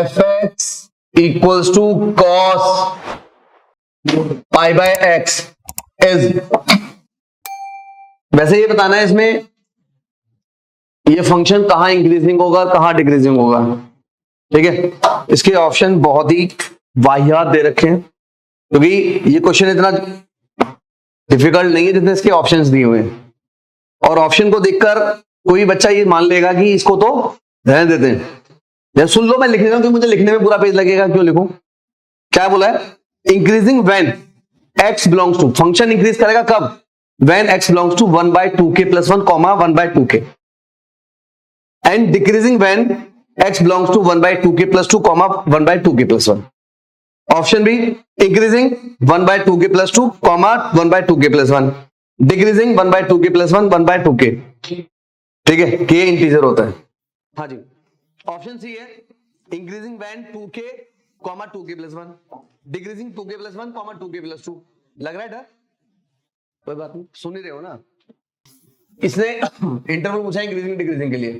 F X equals to cos pi by X is, वैसे ये बताना है इसमें ये फंक्शन कहां इंक्रीजिंग होगा कहां डिक्रीजिंग होगा। ठीक है, इसके ऑप्शन बहुत ही वाहियात दे रखे हैं, क्योंकि ये क्वेश्चन इतना डिफिकल्ट नहीं है जितने इसके ऑप्शंस दिए हुए हैं। और ऑप्शन को देखकर कोई बच्चा ये मान लेगा कि इसको तो रहने देते हैं। या सुन लो, मैं लिख रहा हूं कि मुझे लिखने में पूरा पेज लगेगा, क्यों लिखूं। क्या बोला है, increasing when x belongs to, function increase करेगा कब, when x belongs to 1/2k + 1, 1/2k, and decreasing when x belongs to 1/2k + 2, 1/2k + 1। Option B, increasing 1/2k + 2, 1/2k + 1, decreasing 1/2k + 1, 1/2k। ठीक है, k इंटीजर होता है। हाँ जी, option C है increasing when 2k, 2k + 1, decreasing 2k + 1, 2k + 2। लग रहा है डर? कोई बात नहीं, सुन ही रहे हो ना। इसने इंटरवल पूछा इंक्रीजिंग डिक्रीजिंग के लिए,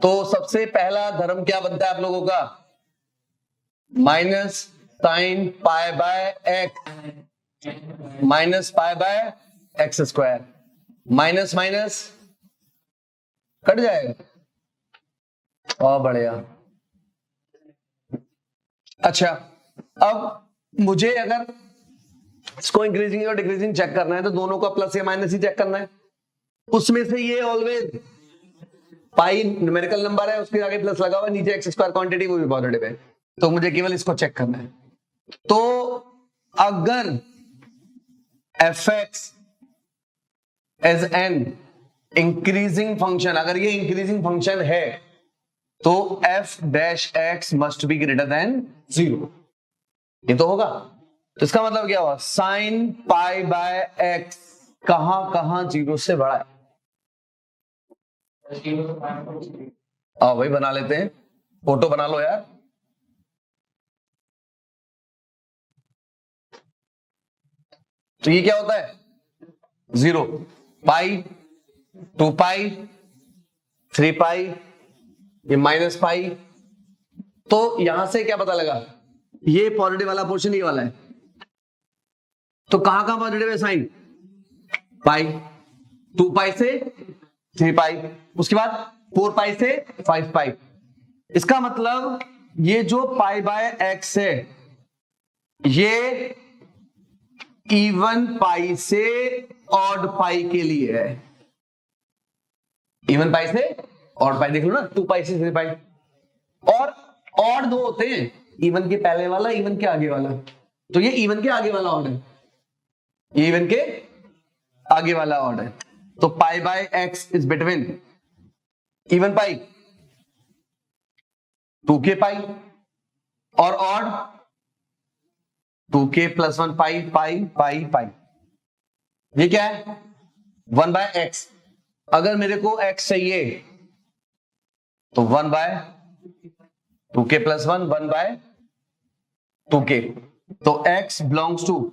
तो सबसे पहला धर्म क्या बनता है आप लोगों का, minus sine pi by x minus pi by x square, minus minus cut जाएगा और बढ़िया। अच्छा, अब मुझे अगर इसको इंक्रीजिंग और डिक्रीजिंग चेक करना है तो दोनों का प्लस या माइनस ही चेक करना है। उसमें से ये ऑलवेज पाई न्यूमेरिकल नंबर है, उसके आगे प्लस लगा हुआ है, नीचे एक्स स्क्वायर क्वांटिटी वो भी पॉजिटिव है, तो मुझे केवल इसको चेक करना है। तो अगर F X as an increasing function, अगर ये इंक्रीजिंग फंक्शन है तो F dash X must be greater than 0, ये तो होगा। तो इसका मतलब क्या हुआ, साइन पाई बाय एक्स कहां कहां 0 से बड़ा है। आओ भाई बना लेते हैं, फोटो बना लो यार। तो ये क्या होता है 0, पाई, 2 पाई, 3 पाई, ये माइनस पाई। तो यहां से क्या पता लगा, ये पॉजिटिव वाला पोर्शन ये वाला है, तो कहां कहां पॉजिटिव है साइन, पाई, 2 पाई से 3 पाई, उसके बाद 4 पाई से 5 पाई। इसका मतलब ये जो पाई बाय एक्स है ये इवन पाई से ऑड पाई के लिए है। इवन पाई से ऑड पाई, देख लो ना, 2 पाई से 3 पाई। और ऑड दो होते हैं, इवन के पहले वाला, इवन के आगे वाला। तो ये इवन के आगे वाला ऑड है, ये इवन के आगे वाला ऑड है। तो पाई by X is between even pi 2k पाई और ऑड 2k + 1 पाई पाई पाई पाई। ये क्या है 1/x। अगर मेरे को x चाहिए तो 1/2k + 1, 1/2k। तो x belongs to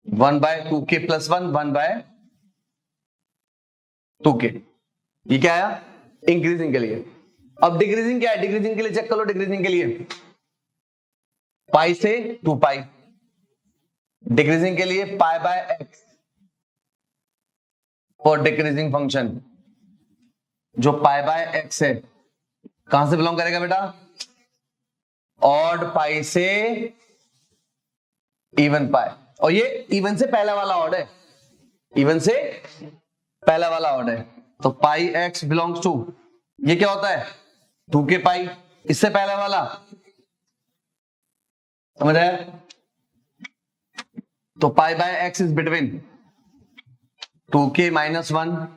1/2k + 1, 1/2k। ये क्या आया इंक्रीजिंग के लिए। अब डिक्रीजिंग क्या है, डिक्रीजिंग के लिए चेक कर लो। डिक्रीजिंग के लिए पाई से 2 पाई, डिक्रीजिंग के लिए पाई by x for decreasing function. जो पाई बाय एक्स है कहां से बिलोंग करेगा बेटा, ऑड पाई से इवन पाई। और ये इवन से पहला वाला ऑड है, इवन से पहला वाला ऑड है। तो पाई एक्स बिलोंग्स टू, ये क्या होता है 2k पाई, इससे पहला वाला, समझ आया। तो पाई by X is between 2k - 1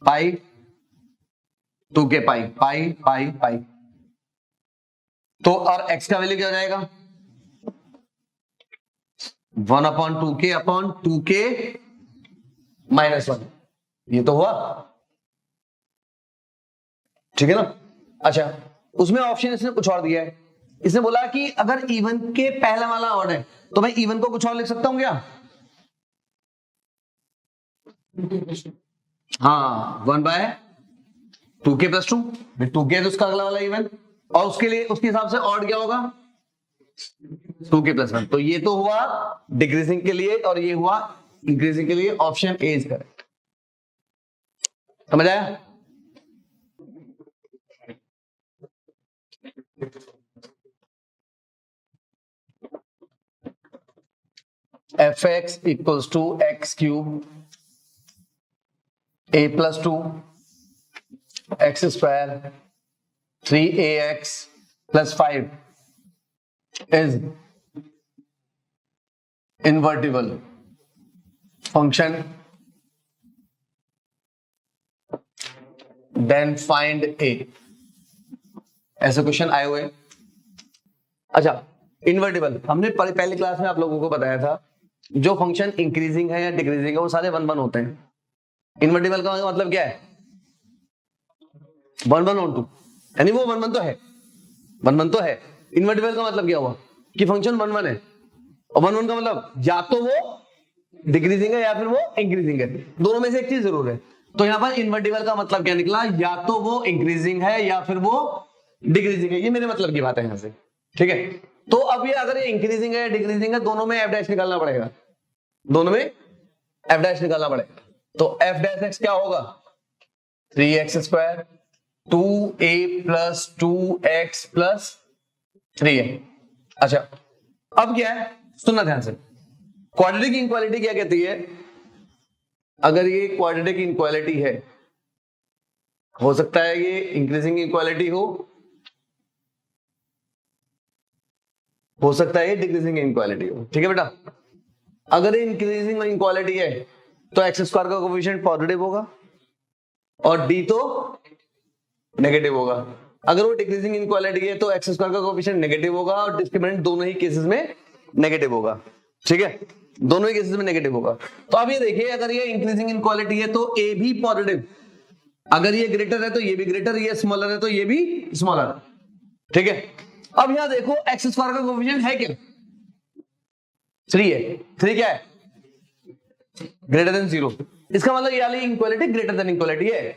pi, 2k पाई पाई पाई पाई। तो और x का वैल्यू क्या हो जाएगा 1/2k अपॉन 2k - 1। ये तो हुआ, ठीक है ना। अच्छा, उसमें ऑप्शन इसने कुछ और दिया है। इसने बोला कि अगर इवन के पहला वाला ऑड है तो मैं इवन को कुछ और लिख सकता हूं क्या, हाँ 1/2k + 2, 2k तो उसका अगला वाला इवन, और उसके लिए उसके हिसाब से ऑड क्या होगा 2k+1। तो ये तो हुआ डिक्रीजिंग के लिए और ये हुआ इंक्रीजिंग के लिए। Option A is correct. समझ आया? fx equals to X cube a+2 X square 3ax + 5 is invertible function, then find a। ऐसे क्वेश्चन आए हुए। अच्छा, इन्वर्टिबल हमने पहले क्लास में आप लोगों को बताया था, जो फंक्शन इंक्रीजिंग है या डिक्रीजिंग है वो सारे 1 1 होते हैं। इन्वर्टिबल का मतलब क्या है 1 1 on 2, यानी वो 1 1 तो है, 1 1 तो है। इन्वर्टिबल का मतलब क्या हुआ कि फंक्शन 1 1 है, और 1 1 का मतलब या तो वो डिक्रीजिंग है या फिर वो इंक्रीजिंग है, दोनों में से एक चीज जरूर है। तो यहां पर इन्वर्टिबल का मतलब क्या निकला, या तो वो इंक्रीजिंग है या फिर वो डिक्रीजिंग है। ये मेरे मतलब की बात है यहां से, ठीक है। तो अब ये अगर ये इंक्रीजिंग है या डिक्रीजिंग है, दोनों में एफ डैश निकालना पड़ेगा, दोनों में एफ डैश निकालना पड़ेगा। तो एफ डैश एक्स क्या होगा 3x² 2a + 2x + 3a। अच्छा, अब क्या है सुनना ध्यान से, क्वाड्रेटिक इनक्वालिटी क्या कहती है, अगर ये क्वाड्रेटिक इनक्वालिटी है, हो सकता है ये इंक्रीजिंग इनक्वालिटी हो सकता है ये डिक्रीजिंग इनक्वालिटी हो, ठीक है बेटा। अगर ये इंक्रीजिंग इनक्वालिटी है तो x² का कोएफिशिएंट पॉजिटिव होगा और d तो नेगेटिव होगा। अगर वो डिक्रीजिंग इनक्वालिटी है तो x² का कोएफिशिएंट नेगेटिव होगा और डिस्क्रिमिनेंट दोनों ही केसेस में नेगेटिव होगा, ठीक है, दोनों ही केसेस में नेगेटिव होगा। तो अब ये देखिए, अगर ये इंक्रीजिंग इनक्वालिटी है तो a भी पॉजिटिव, अगर ये ग्रेटर है तो ये भी ग्रेटर, ये स्मॉलर है तो ये भी स्मॉलर, ठीक है। अब यहां देखो x² का कोएफिशिएंट है क्या 3 है, 3 क्या है ग्रेटर देन 0। इसका मतलब ये वाली इनक्वालिटी ग्रेटर देन इनक्वालिटी है,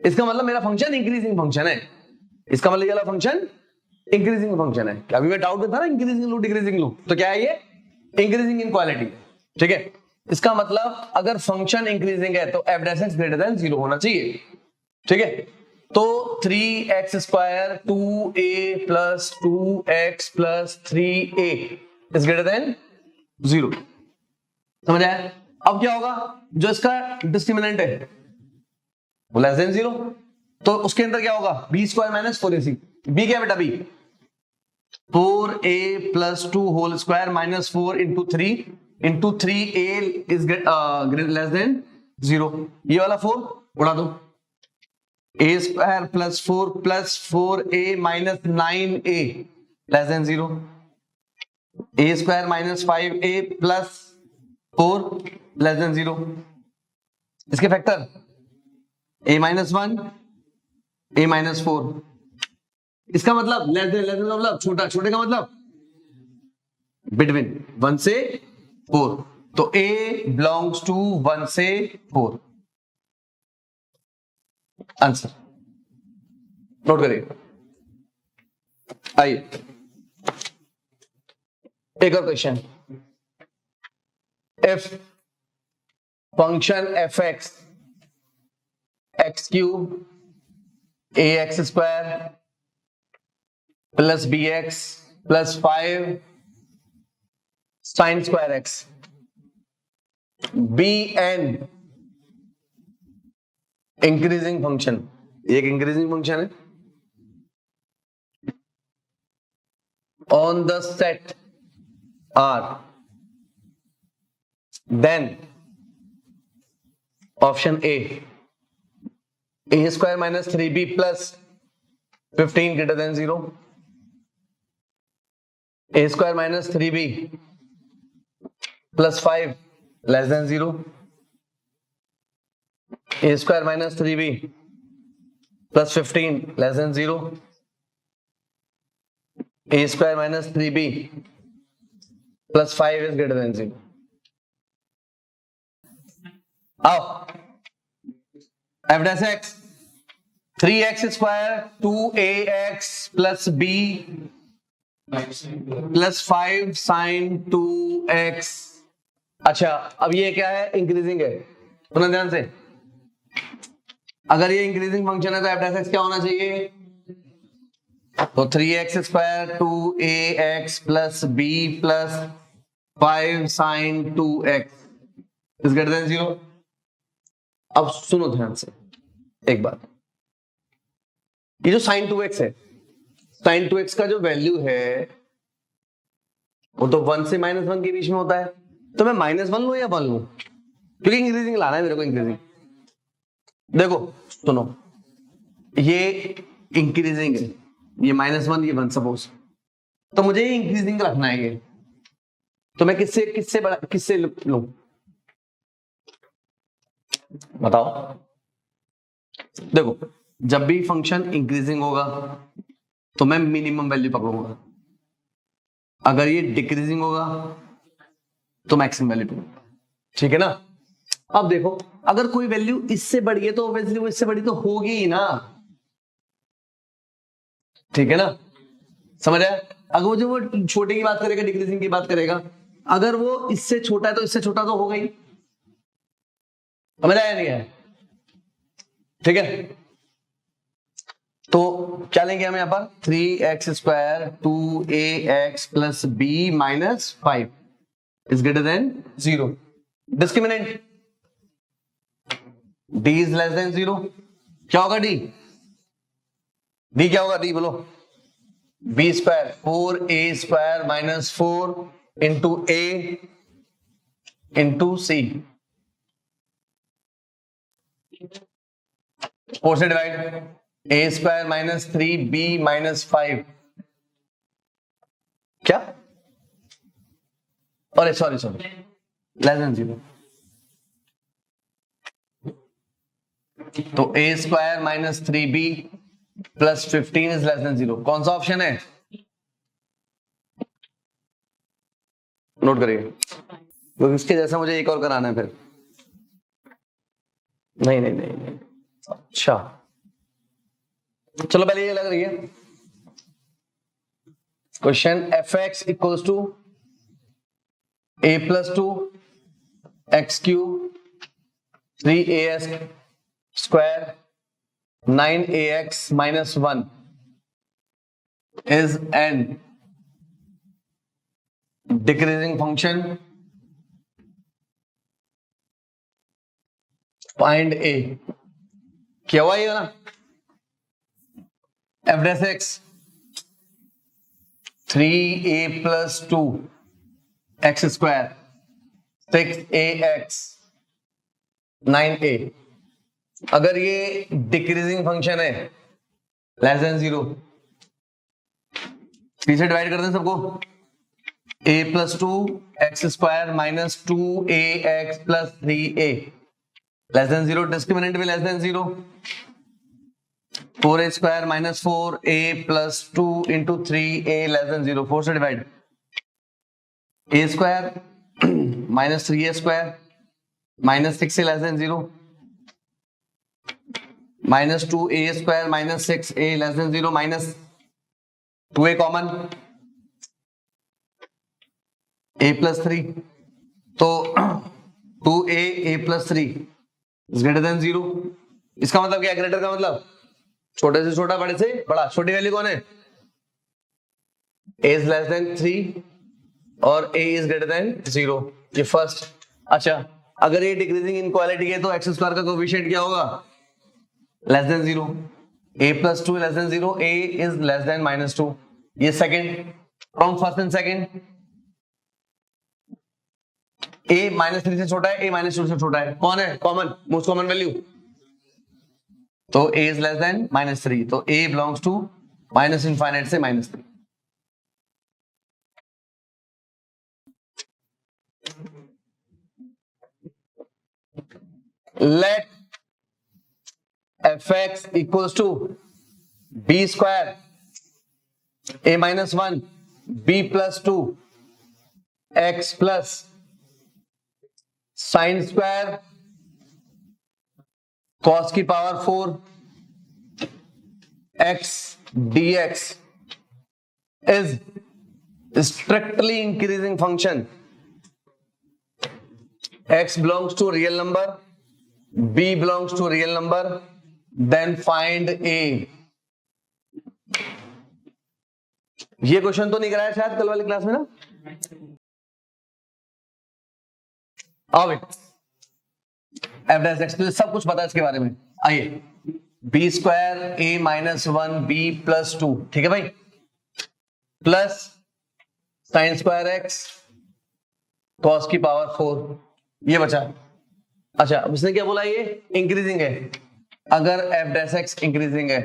इसका मतलब मेरा फंक्शन इंक्रीजिंग फंक्शन है, इसका मतलब ये वाला फंक्शन इंक्रीजिंग फंक्शन है। अभी मैं डाउट में था ना इंक्रीजिंग लू डिक्रीजिंग लू, तो क्या है ये इंक्रीजिंग इनक्वालिटी, ठीक है। इसका मतलब अगर फंक्शन इंक्रीजिंग है तो f dash x greater than 0 होना चाहिए, ठीक है। तो 3x² 2a + 2x + 3a is greater than 0। समझ आया? अब क्या होगा, जो इसका डिस्क्रिमिनेंट है वो लेस देन 0, तो उसके अंदर क्या होगा b² - 4ac। b क्या बेटा b 4a + 2 whole square - 4 × 3 × 3a is less than 0। ये वाला 4 उड़ा दो, a² + 4 + 4a - 9a less than 0, a² - 5a + 4 less than 0। इसके फैक्टर a - 1 a - 4। इसका मतलब लेस देन का मतलब छोटा, छोटे का मतलब बिटवीन 1 से 4, तो a बिलोंग्स टू 1 से 4। आंसर नोट करिए। आइए एक और question, if function fx x³ ax² + bx + 5 sin square x be an increasing function, एक इंक्रीजिंग फंक्शन है on the set R, then option A a² - 3b + 15 greater than 0, a² - 3b + 5 less than 0, a² - 3b + 15 less than 0, a² - 3b + 5 is greater than 0। आओ f dash x 3x² 2ax plus b plus 5 sin 2x। अच्छा, अब ये क्या है? Increasing है। सुना ध्यान से, अगर ये इंक्रीजिंग फंक्शन है तो f(x) क्या होना चाहिए? तो 3x² 2ax plus b plus 5 sin 2x is greater than 0। अब सुनो ध्यान से एक बात, ये जो sin 2x है, sin 2x का जो वैल्यू है वो तो 1 से -1 के बीच में होता है, तो मैं -1 लूं या 1 लूं? क्योंकि इंक्रीजिंग लाना है मेरे को। इंक्रीजिंग देखो, सुनो, ये इंक्रीजिंग है, ये -1 ये 1 सपोज, तो मुझे इंक्रीजिंग रखना है ये, तो मैं किससे बड़ा किससे लूं बताओ? देखो, जब भी फंक्शन इंक्रीजिंग होगा तो मैं मिनिमम वैल्यू पकड़ूंगा, अगर ये डिक्रीजिंग होगा तो मैक्सिमम वैल्यू पकड़ूंगा, ठीक है ना? अब देखो, अगर कोई वैल्यू इससे बड़ी है तो ऑब्वियसली वो इससे बड़ी तो होगी ही ना, ठीक है ना? समझ आया? अगर वो जो वो छोटे की बात करेगा, डिक्रीजिंग की बात करेगा, अगर वो इससे छोटा है तो इससे छोटा तो होगा ही। समझ आया नहीं है? ठीक है, तो क्या लेंगे हम यहां पर? 3x² 2ax plus b minus 5 is greater than 0। Discriminant d is less than 0। क्या होगा d? d क्या होगा? d बोलो। b² 4a² minus 4 into a into c, 4 से divide, a² minus 3b minus 5। क्या? अरे सॉरी लेस देन 0, तो a² minus 3b plus 15 is less than 0। कौन सा ऑप्शन है? नोट करिए, तो इसके जैसा मुझे एक और कराना है फिर। नहीं। अच्छा, चलो पहले ये लग रही है question. f(x) equals to a plus 2 x cube 3as square 9ax minus 1 is an decreasing function. Find a। क्या हुआ ये ना? f(x) 3a plus 2 x square 6ax 9a। अगर ये डिक्रीजिंग फंक्शन है लेस देन 0, पीछे डिवाइड कर दें सबको, a plus 2 x square minus 2ax plus 3a less than 0। Discriminant भी less than 0, 4a² minus 4a plus 2 into 3a less than 0। 4 से divide, a² minus 3a² minus 6 less than 0, minus 2a² minus 6a less than 0, minus 2a common, a plus 3, तो 2a a plus 3 is greater than 0। इसका मतलब क्या? Greater का मतलब छोटे से छोटा, बड़े से बड़ा। छोटी वैल्यू कौन है? a इज लेस देन 3 और a इज ग्रेटर देन 0, ये फर्स्ट। अच्छा, अगर ये डिक्रीजिंग इनक्वालिटी है तो x स्क्वायर का कोएफिशिएंट क्या होगा? Less than 0। a plus 2 less than 0, a is less then minus 2, ये second. From first and second, a -3 से छोटा है, a -2 से छोटा है, कौन है कॉमन? मोस्ट कॉमन वैल्यू, तो a इज लेस देन -3, तो a belongs to minus infinite से -3। Let f(x) equals to b² a minus 1 b plus 2 x plus sin² cos की power 4 x dx is strictly increasing function. X belongs to real number, b belongs to real number, then find a. ये question तो नहीं कराया शायद कल वाली class में ना? आओ एफ डैश एक्स, तो सब कुछ पता है इसके बारे में. आइए, B square A minus one B plus two, ठीक है भाई, plus sine square x cos की पावर 4, ये बचा. अच्छा, अब इसने क्या बोला, ये इंक्रीजिंग है. अगर एफ डैश एक्स इंक्रीजिंग है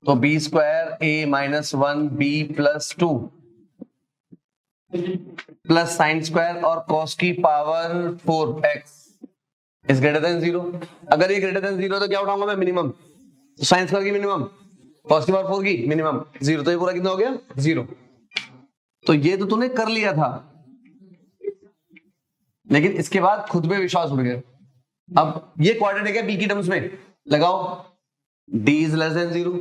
तो B square A minus one B plus two plus sine square और कॉस की power 4 x is greater than 0. अगर ये ग्रेटर देन 0 तो क्या उठाऊंगा मैं, मिनिमम. तो साइन स्क्वायर की मिनिमम, कॉस की पावर 4 की मिनिमम 0, तो ये पूरा कितना हो गया 0. तो ये तो तूने कर लिया था, लेकिन इसके बाद खुद पे विश्वास उड़ गया. अब ये क्वाड्रेटिक है बी की टर्म्स में, लगाओ d is less than 0.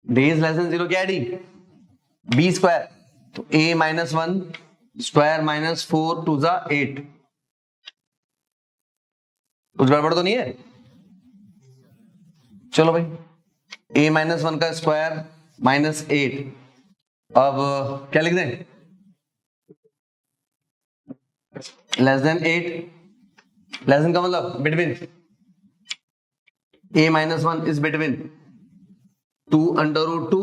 d is less than 0 क्या है d, बी स्क्वायर, तो a minus one square minus 4 टू जा 8. कुछ गड़बड़ तो नहीं है? चलो भाई, a माइनस वन का स्क्वायर माइनस 8. अब क्या लिख दें, लेस देन 8. लेस देन का मतलब between. a minus one is between 2 under root 2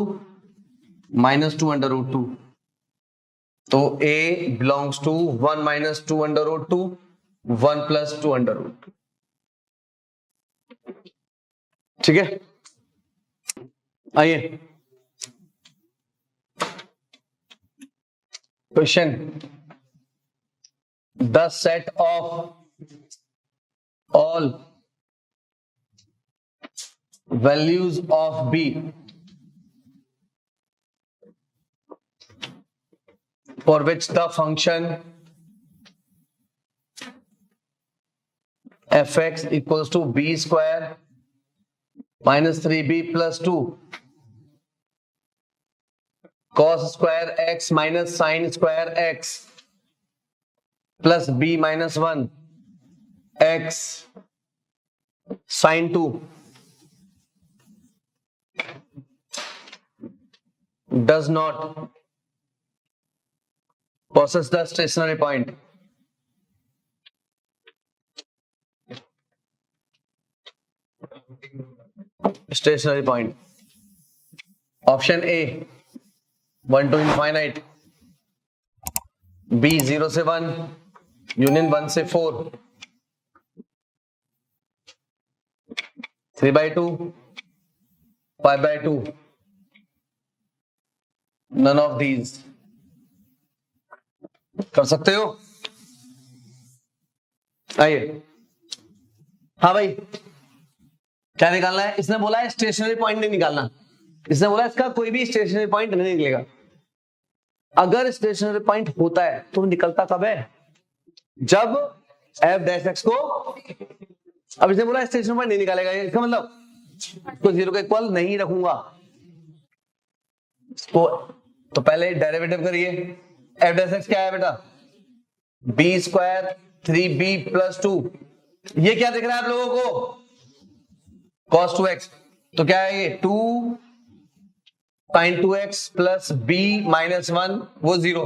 minus 2 under root 2. तो a belongs to 1 minus 2 under root 2 1 plus 2 under root 2. ठीक है, आइए question. The set of all values of b for which the function fx equals to b square minus 3b plus 2 cos square x minus sin square x plus b minus 1 x sin 2 does not possess the stationary point. Stationary point. Option A 1 to infinite, B 0 से 1, union 1 से 4, 3 by 2, 5 by 2. None of these. कर सकते हो? आइए, हाँ भाई, क्या निकालना है? इसने बोला है स्टेशनरी पॉइंट नहीं निकालना. इसने बोला इसका कोई भी स्टेशनरी पॉइंट नहीं निकलेगा. अगर स्टेशनरी पॉइंट होता है तो निकलता कब है, जब एफ डैश एक्स को. अब इसने बोला स्टेशनरी पॉइंट नहीं निकालेगा, इसका मतलब तो 0 का इक्वल नहीं रखूंगा इसको. तो पहले डेरिवेटिव करिए. एफ डैश एक्स क्या है बेटा, बी स्क्वायर 3b प्लस 2. ये क्या दिख रहा है आप लोगों को, cos 2x. तो क्या है ये 2 sin 2x plus b minus 1, वो 0,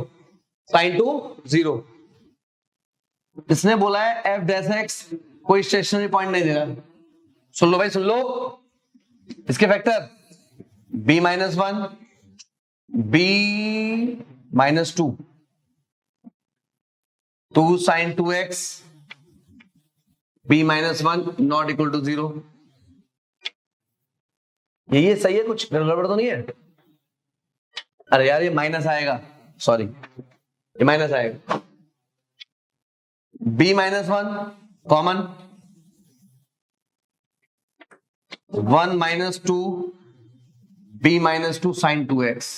sin 2 0. इसने बोला है एफ डैश एक्स कोई स्टेशनरी पॉइंट नहीं दे रहा. सुन लो भाई, सुन लो. इसके factor b minus 1 b minus 2 2 sin 2x b minus 1 not equal to 0. ये सही है, कुछ गड़बड़ तो नहीं है? अरे यार, ये माइनस आएगा, सॉरी, ये माइनस आएगा. b minus 1 common, 1 minus 2 b minus 2 sin 2x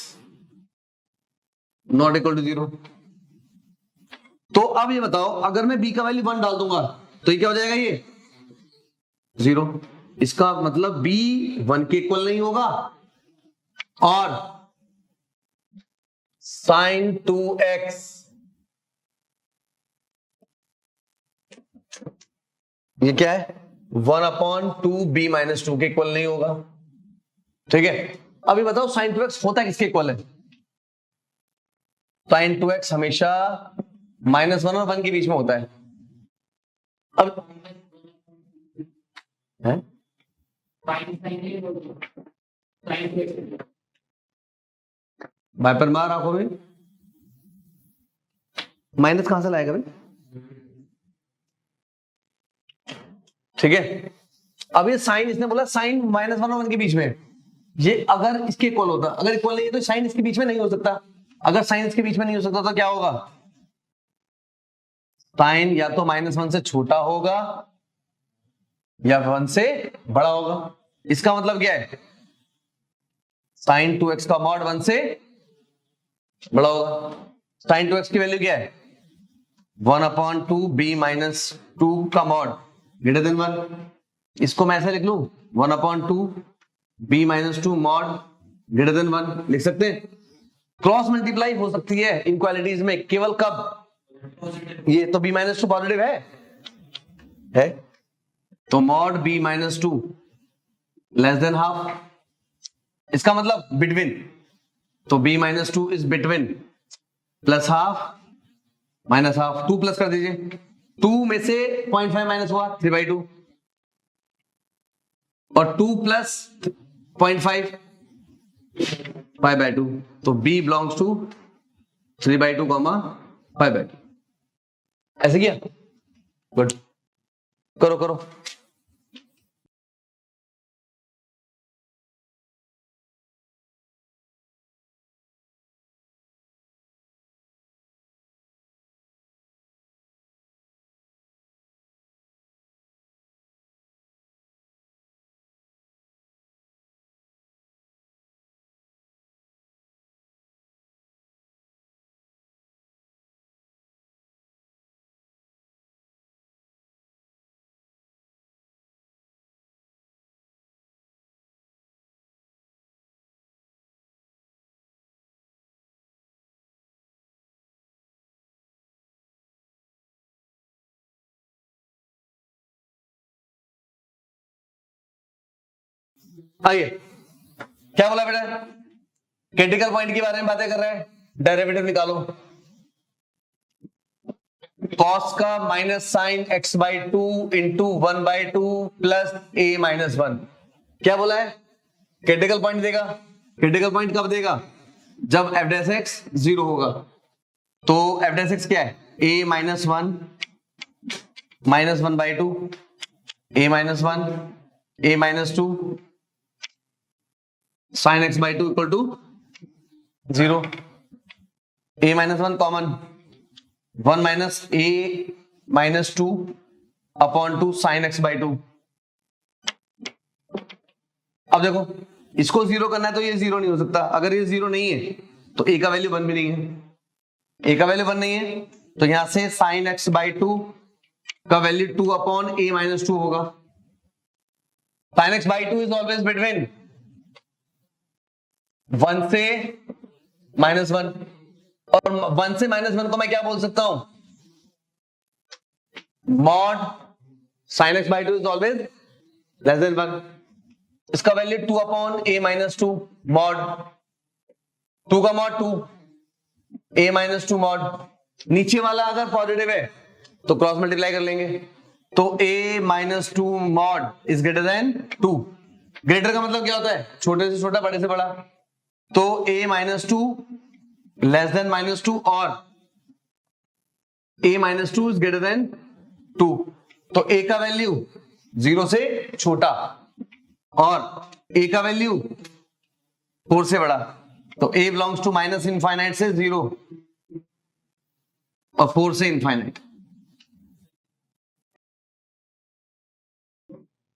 not equal to 0. तो अब ये बताओ, अगर मैं b का वैल्यू 1 डाल दूंगा तो ये क्या हो जाएगा, ये 0. इसका मतलब b 1 के इक्वल नहीं होगा और sin 2x ये क्या है 1/2b-2 के इक्वल नहीं होगा। ठीक है, अभी बताओ sin 2x होता किसके इक्वल है? sin 2x हमेशा -1 और 1 के बीच में होता है। अब है वाइपर मार आंखों में, माइनस कहां से लाएगा भाई? ठीक है, अब ये साइन इसने बोला साइन -1 और 1 के बीच में, ये अगर इसके इक्वल होता, अगर इक्वल नहीं है तो साइन इसके बीच में नहीं हो सकता। अगर साइन इसके बीच में नहीं हो सकता तो क्या होगा? साइन या तो -1 से छोटा होगा या 1 से बड़ा होगा। इसका मतलब क्या है? साइन 2x का मॉड 1 से बड़ा होगा। साइन 2x की वैल्यू क्या है? 1/2b-2 का मॉड ग्रेटर देन 1। इसको मैं ऐसे लिख लूं 1/2b-2 मॉड ग्रेटर देन 1 लिख सकते हैं। क्रॉस मल्टीप्लाई हो सकती है इनक्वालिटीज में केवल कब? ये तो b-2 पॉजिटिव है तो mod b-2 less than half, इसका मतलब बिटवीन, तो b-2 is between plus half minus half. 2 plus कर दीजिए, 2 में से 0.5 माइनस हुआ 3/2 और 2 प्लस 0.5 5/2, तो b बिलोंग्स टू 3/2 5/2। ऐसे किया, गुड, करो करो। आइए, क्या बोला बेटा? क्रिटिकल पॉइंट के बारे में बातें कर रहे हैं। डेरिवेटिव निकालो, कॉस का minus sign x/2 into 1/2 plus a-1। क्या बोला है? क्रिटिकल पॉइंट देगा। क्रिटिकल पॉइंट कब देगा? जब f' 0 होगा। तो f' क्या है? a-1 -1/2 a-1 a-2 sin x/2 equal to 0। a-1 common, 1 minus a-2 upon 2 sin x/2। अब देखो, इसको 0 करना है तो ये 0 नहीं हो सकता। अगर ये 0 नहीं है तो a का वैल्यू 1 भी नहीं है। a का वैल्यू 1 नहीं है तो यहां से sin x/2 का वैल्यू 2 अपॉन a-2 होगा। sin x/2 is always between 1 से -1, और 1 से -1 को मैं क्या बोल सकता हूं? Mod sin x/2 is always less than 1। इसका वैल्यू 2 अपॉन a-2 मॉड 2 का मॉड 2 a-2 मॉड। नीचे वाला अगर पॉजिटिव है तो क्रॉस मल्टीप्लाई कर लेंगे, तो a-2 mod is greater then 2। Greater का मतलब क्या होता है? छोटे से छोटा, बड़े से बड़ा। तो a-2 लेस देन -2 और a-2 इज ग्रेटर देन 2। तो a का वैल्यू 0 से छोटा और a का वैल्यू 4 से बड़ा। तो a belongs to minus infinite से 0 और 4 से इनफाइनाइट।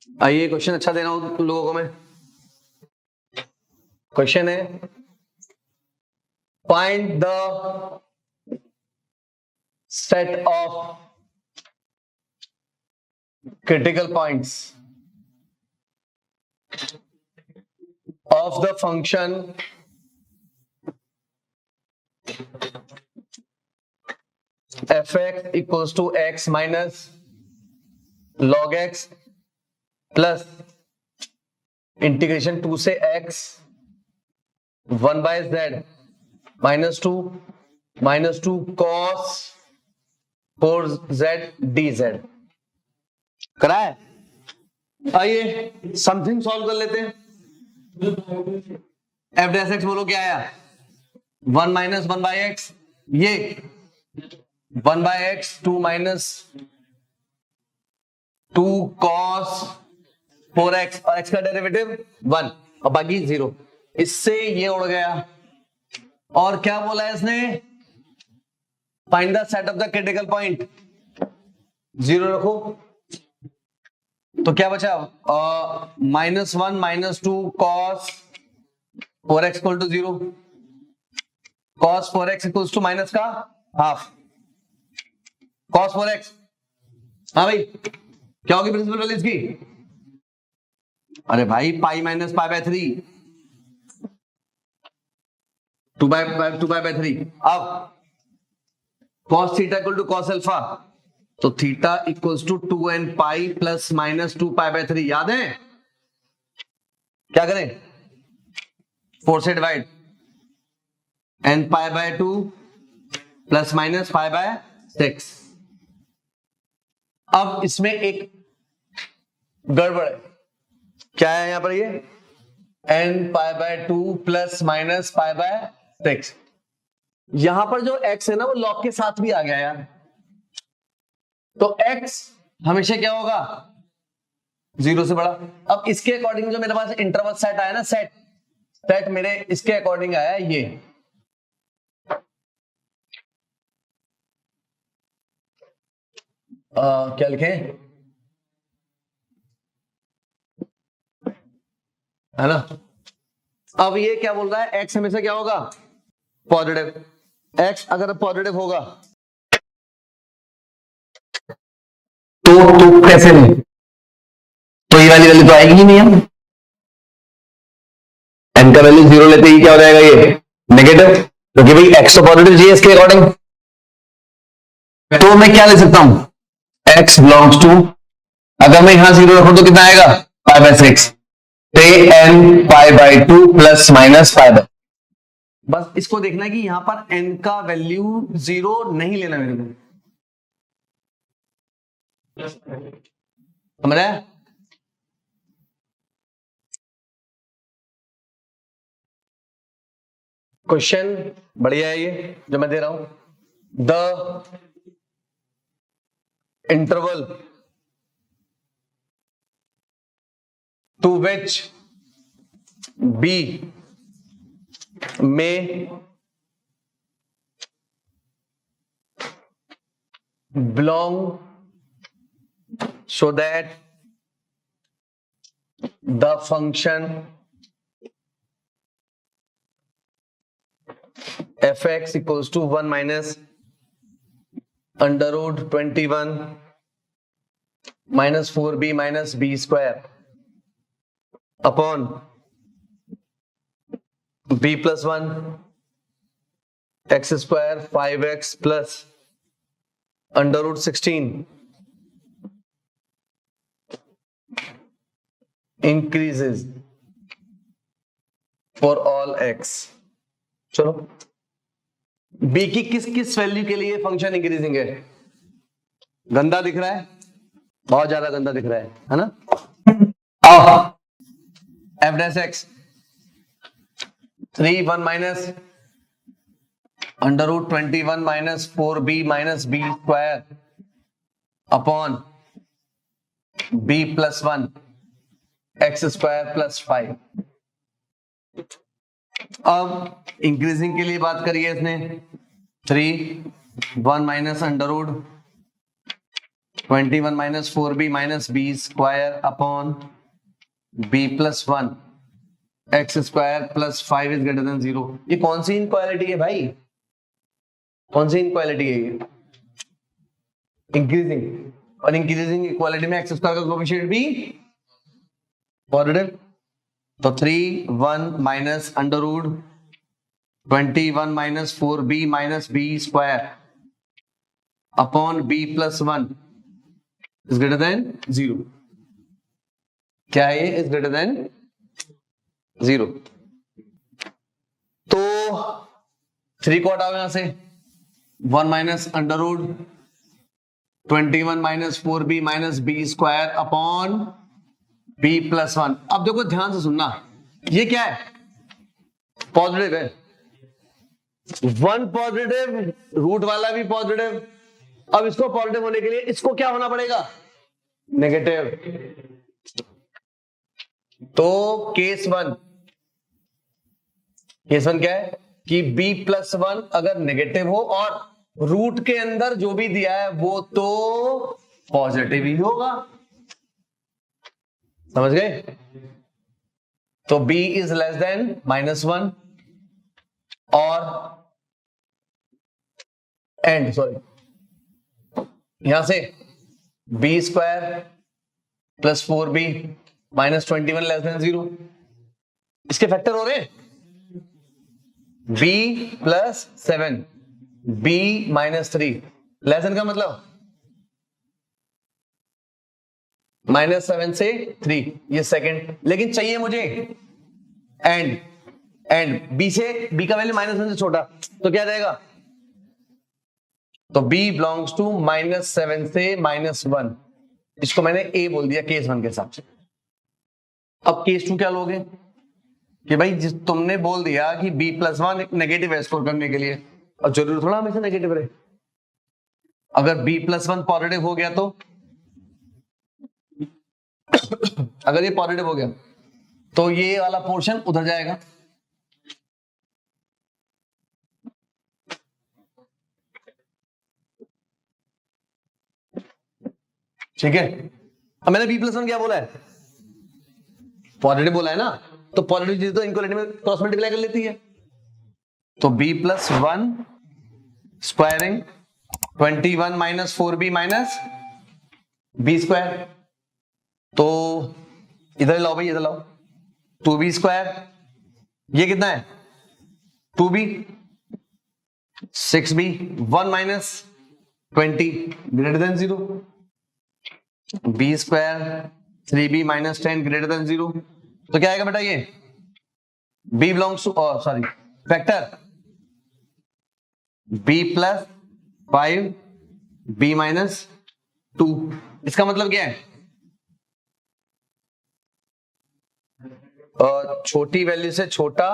आइए क्वेश्चन अच्छा देना हो तुम लोगों को मैं। क्वेश्चन है, find the set of critical points of the function fx equals to x minus log x plus integration 2 से x 1 by z minus two cos 4z dz करा है। आइए समथिंग सॉल्व कर लेते हैं। एफ डैश एक्स बोलो क्या आया, 1 माइनस 1 बाई एक्स, ये 1 by x 2 minus 2 cos 4x और x का डेरिवेटिव 1 और बाकी 0। इससे ये उड़ गया। और क्या बोला है इसने, find the set of the critical point, 0 रखो तो क्या बचा, -1 minus 2 cos 4x equal to 0, cos 4x equals to minus का हाफ, cos 4x। हाँ भाई क्या होगी प्रिंसिपल वैल्यू इसकी, अरे भाई pi minus pi by 3, 2 by 3। अब cos theta equal to cos alpha, तो theta equals to 2n pi plus minus 2 pi by 3, याद है। क्या करें, 4 से divide, n pi by 2 plus minus pi by 6। अब इसमें एक गड़बड़ है, क्या है यहां पर, ये n pi by 2 plus minus pi by 6। यहां पर जो x है ना वो लॉग के साथ भी आ गया यार, तो x हमेशा क्या होगा, 0 से बड़ा। अब इसके अकॉर्डिंग जो मेरे पास इंटरवल सेट आया ना, सेट मेरे इसके अकॉर्डिंग आया ये, क्या लिखें, है ना। अब ये क्या बोल रहा है, x हमेशा क्या होगा, पॉजिटिव। x अगर पॉजिटिव होगा तो कैसे नहीं, तो ये वाली वैल्यू तो आएगी ही नहीं है, n का वैल्यू 0 लेते ही क्या हो जाएगा, ये नेगेटिव, क्योंकि भाई x तो पॉजिटिव चाहिए इसके अकॉर्डिंग। तो मैं क्या ले सकता हूं, x बिलोंग्स टू, अगर मैं यहां 0 रखूं तो कितना आएगा, पाई बाय 6, तो n pi by 2 plus minus pi bye. बस इसको देखना है कि यहां पर n का वैल्यू 0 नहीं लेना मेरे को, समझ रहे हैं। क्वेश्चन बढ़िया है ये जो मैं दे रहा हूं, the interval to which b में belong so that the function fx equals to 1 minus under root 21 minus 4b minus b square upon b plus 1 x square 5x plus under root 16 increases for all x। चलो b की किस किस value के लिए function increasing है, गंदा दिख रहा है, बहुत ज्यादा गंदा दिख रहा है ना। F dash X 3 1 minus under root 21 minus 4b minus B square upon b plus 1 X square plus 5। अब इंक्रीजिंग के लिए बात करिए इसने, 3 1 minus under root 21 minus 4b minus B square upon b plus 1 X square plus 5 is greater than 0। ये कौन सी inequality है भाई, कौन सी इनक्वालिटी है ये, इंक्रीजिंग। और इंक्रीजिंग इक्वालिटी में एक्स स्क्वायर का कोएफिशिएंट भी पॉजिटिव, तो 3 1 minus under root 21 minus 4b minus B square upon b plus 1 is greater than 0। क्या है ये? Is greater than 0। तो 3 को हटाओ यहां से, 1 minus under root 21 minus 4b minus B square upon b plus 1। अब देखो ध्यान से सुनना, ये क्या है? पॉजिटिव है, 1 पॉजिटिव, रूट वाला भी पॉजिटिव। अब इसको पॉजिटिव होने के लिए इसको क्या होना पड़ेगा? नेगेटिव। तो केस वन क्या है कि b प्लस 1 अगर नेगेटिव हो और रूट के अंदर जो भी दिया है वो तो पॉजिटिव ही होगा। समझ गए? तो b इज लेस देन -1 और एंड यहां से b square plus 4b minus 21 less than 0। इसके फैक्टर हो रहे हैं b plus 7 b minus 3 less than का मतलब -7 से 3, ये सेकंड। लेकिन चाहिए मुझे एंड b का वैल्यू -1 से छोटा, तो क्या रहेगा? तो b बिलोंग्स टू -7 से -1। इसको मैंने a बोल दिया केस 1 के हिसाब से। अब केस 2 क्या लोगे कि भाई जिस तुमने बोल दिया कि b प्लस 1 एक नेगेटिव है स्कोर करने के लिए, और जरूर थोड़ा हमेशा नेगेटिव रहे। अगर b प्लस 1 पॉजिटिव हो गया तो अगर ये पॉजिटिव हो गया तो ये वाला पोर्शन उधर जाएगा। ठीक है, अब मैंने b प्लस 1 क्या बोला है? पॉजिटिव बोला है ना, तो पॉजिटिव चीज तो इनक्वलिटी में क्रॉस मल्टीप्लाई कर लेती है। तो b plus 1 squaring 21 minus 4b minus B square. तो इधर लाओ भाई, इधर लाओ, 2b स्क्वायर, ये कितना है? 2b 6b 1 minus 20 greater than 0, b square 3b minus 10 greater than 0। तो क्या आएगा बेटा? ये b belongs to sorry factor b plus 5 b minus 2। इसका मतलब क्या है? छोटी वैल्यू से छोटा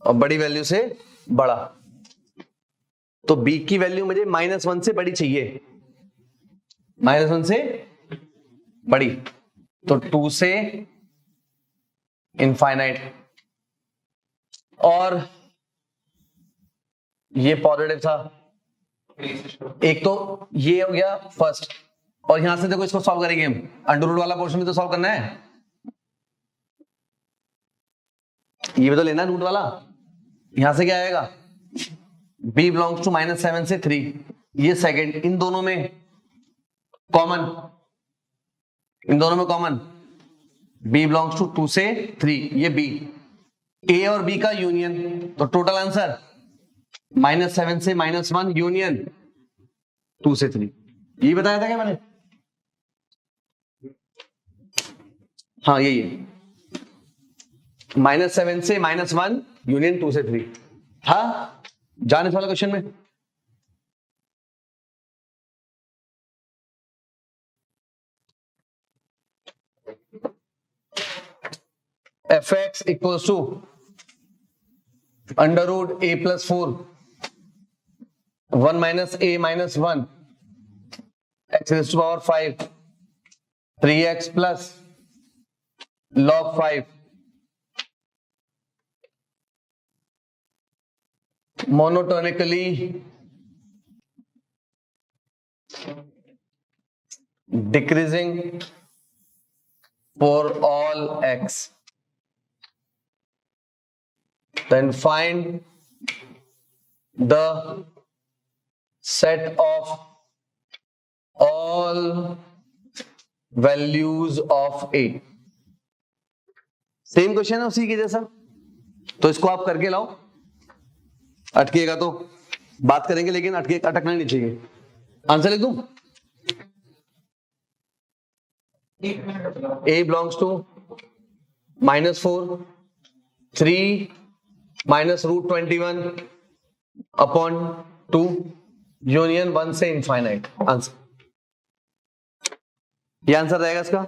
और बड़ी वैल्यू से बड़ा। तो b की वैल्यू मुझे -1 से बड़ी चाहिए, -1 से बड़ी, तो 2 से इनफाइनाइट। और ये पॉजिटिव था, एक तो ये हो गया फर्स्ट। और यहां से देखो इसको सॉल्व करेंगे हम, अंडर रूट वाला पोर्शन भी तो सॉल्व करना है, ये भी तो लेना है रूट वाला। यहां से क्या आएगा? b बिलोंग्स टू -7 से 3, ये सेकंड। इन दोनों में कॉमन b बिलोंग्स टू 2 से 3, ये b। a और b का यूनियन, तो टोटल आंसर -7 से -1 यूनियन 2 से 3। ये बताया था क्या मैंने? हाँ यही है, -7 से -1 यूनियन 2 से 3 था। जाने वाला क्वेश्चन में fx equals to under root a plus 4 1 minus a minus 1 x raise to power 5 3x plus log 5 monotonically decreasing for all x, then find the set of all values of a same question है उसी के जैसा, तो इसको आप करके लाओ। अटकेगा तो बात करेंगे, लेकिन अटकना नहीं चाहिए। आंसर लिख दूं? A belongs to -4 3 minus √21 upon 2 union 1 से इनफाइनाइट। आंसर, ये आंसर रहेगा इसका।